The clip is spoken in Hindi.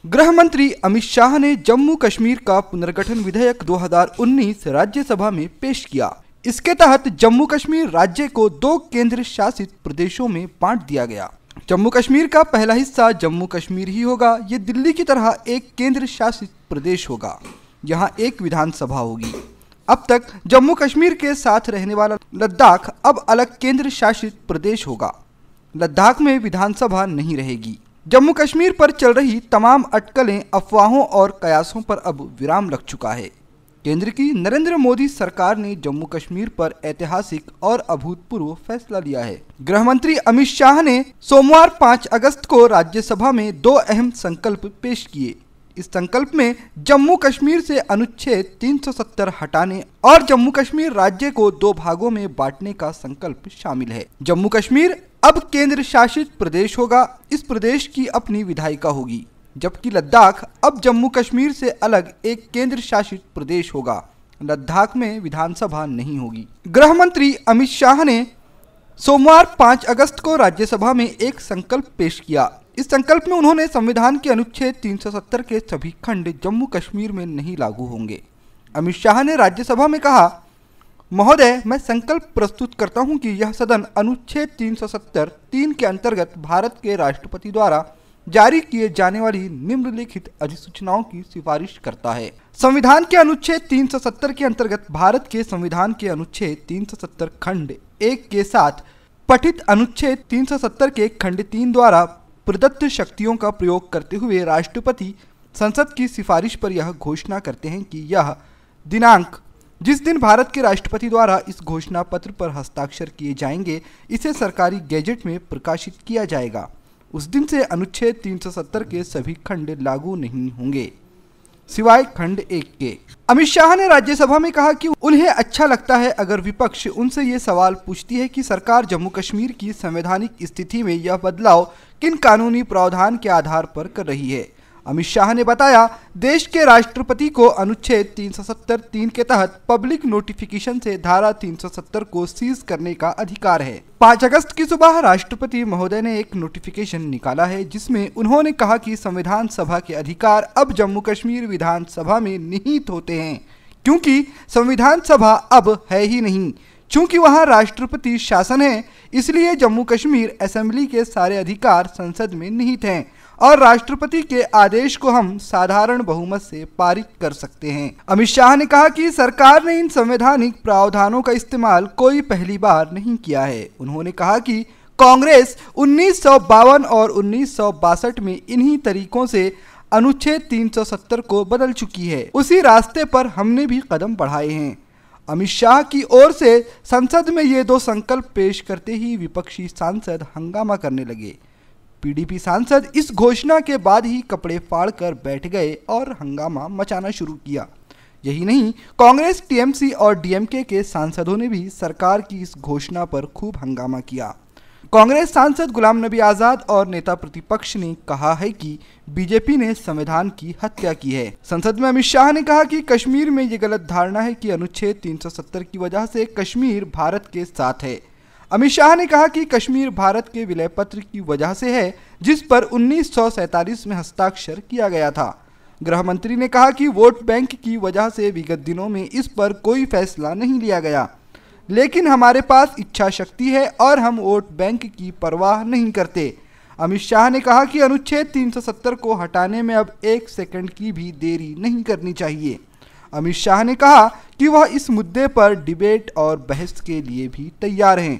गृह मंत्री अमित शाह ने जम्मू कश्मीर का पुनर्गठन विधेयक 2019 राज्यसभा में पेश किया। इसके तहत जम्मू कश्मीर राज्य को 2 केंद्र शासित प्रदेशों में बांट दिया गया। जम्मू कश्मीर का पहला हिस्सा जम्मू कश्मीर ही होगा। ये दिल्ली की तरह एक केंद्र शासित प्रदेश होगा। यहाँ एक विधानसभा होगी। अब तक जम्मू कश्मीर के साथ रहने वाला लद्दाख अब अलग केंद्र शासित प्रदेश होगा। लद्दाख में विधानसभा नहीं रहेगी। जम्मू कश्मीर पर चल रही तमाम अटकलें, अफवाहों और कयासों पर अब विराम लग चुका है। केंद्र की नरेंद्र मोदी सरकार ने जम्मू कश्मीर पर ऐतिहासिक और अभूतपूर्व फैसला लिया है। गृह मंत्री अमित शाह ने सोमवार 5 अगस्त को राज्यसभा में 2 अहम संकल्प पेश किए। इस संकल्प में जम्मू कश्मीर से अनुच्छेद 370 हटाने और जम्मू कश्मीर राज्य को 2 भागों में बांटने का संकल्प शामिल है। जम्मू कश्मीर अब केंद्र शासित प्रदेश होगा। इस प्रदेश की अपनी विधायिका होगी, जबकि लद्दाख अब जम्मू कश्मीर से अलग एक केंद्र शासित प्रदेश होगा। लद्दाख में विधानसभा नहीं होगी। गृह मंत्री अमित शाह ने सोमवार 5 अगस्त को राज्यसभा में एक संकल्प पेश किया। इस संकल्प में उन्होंने संविधान के अनुच्छेद 370 के सभी खंड जम्मू कश्मीर में नहीं लागू होंगे। अमित शाह ने राज्यसभा में कहा, महोदय, मैं संकल्प प्रस्तुत करता हूं कि यह सदन अनुच्छेद 370(3) के अंतर्गत भारत के राष्ट्रपति द्वारा जारी किए जाने वाली निम्नलिखित अधिसूचनाओं की सिफारिश करता है। संविधान के अनुच्छेद 370 के अंतर्गत भारत के संविधान के अनुच्छेद 370 खंड 1 के साथ पठित अनुच्छेद 370 के खंड 3 द्वारा प्रदत्त शक्तियों का प्रयोग करते हुए राष्ट्रपति संसद की सिफारिश पर यह घोषणा करते हैं कि यह दिनांक जिस दिन भारत के राष्ट्रपति द्वारा इस घोषणा पत्र पर हस्ताक्षर किए जाएंगे, इसे सरकारी गैजेट में प्रकाशित किया जाएगा। उस दिन से अनुच्छेद 370 के सभी खंड लागू नहीं होंगे, सिवाय खंड 1 के। अमित शाह ने राज्यसभा में कहा कि उन्हें अच्छा लगता है अगर विपक्ष उनसे ये सवाल पूछती है कि सरकार जम्मू कश्मीर की संवैधानिक स्थिति में यह बदलाव किन कानूनी प्रावधान के आधार पर कर रही है। अमित शाह ने बताया, देश के राष्ट्रपति को अनुच्छेद 370(3) के तहत पब्लिक नोटिफिकेशन से धारा 370 को सीज करने का अधिकार है। 5 अगस्त की सुबह राष्ट्रपति महोदय ने एक नोटिफिकेशन निकाला है, जिसमें उन्होंने कहा कि संविधान सभा के अधिकार अब जम्मू कश्मीर विधानसभा में निहित होते हैं, क्योंकि संविधान सभा अब है ही नहीं। चूंकि वहां राष्ट्रपति शासन है, इसलिए जम्मू कश्मीर असेंबली के सारे अधिकार संसद में निहित हैं और राष्ट्रपति के आदेश को हम साधारण बहुमत से पारित कर सकते हैं। अमित शाह ने कहा कि सरकार ने इन संवैधानिक प्रावधानों का इस्तेमाल कोई पहली बार नहीं किया है। उन्होंने कहा कि कांग्रेस 1952 और 1962 में इन्हीं तरीकों से अनुच्छेद 370 को बदल चुकी है। उसी रास्ते पर हमने भी कदम बढ़ाए हैं। अमित शाह की ओर से संसद में ये 2 संकल्प पेश करते ही विपक्षी सांसद हंगामा करने लगे। पीडीपी सांसद इस घोषणा के बाद ही कपड़े फाड़कर बैठ गए और हंगामा मचाना शुरू किया। यही नहीं, कांग्रेस, टीएमसी और डीएमके के सांसदों ने भी सरकार की इस घोषणा पर खूब हंगामा किया। कांग्रेस सांसद गुलाम नबी आजाद और नेता प्रतिपक्ष ने कहा है कि बीजेपी ने संविधान की हत्या की है। संसद में अमित शाह ने कहा कि कश्मीर में ये गलत धारणा है कि अनुच्छेद 370 की वजह से कश्मीर भारत के साथ है। अमित शाह ने कहा कि कश्मीर भारत के विलय पत्र की वजह से है, जिस पर 1947 में हस्ताक्षर किया गया था। गृह मंत्री ने कहा कि वोट बैंक की वजह से विगत दिनों में इस पर कोई फैसला नहीं लिया गया, लेकिन हमारे पास इच्छा शक्ति है और हम वोट बैंक की परवाह नहीं करते। अमित शाह ने कहा कि अनुच्छेद 370 को हटाने में अब 1 सेकंड की भी देरी नहीं करनी चाहिए। अमित शाह ने कहा कि वह इस मुद्दे पर डिबेट और बहस के लिए भी तैयार हैं।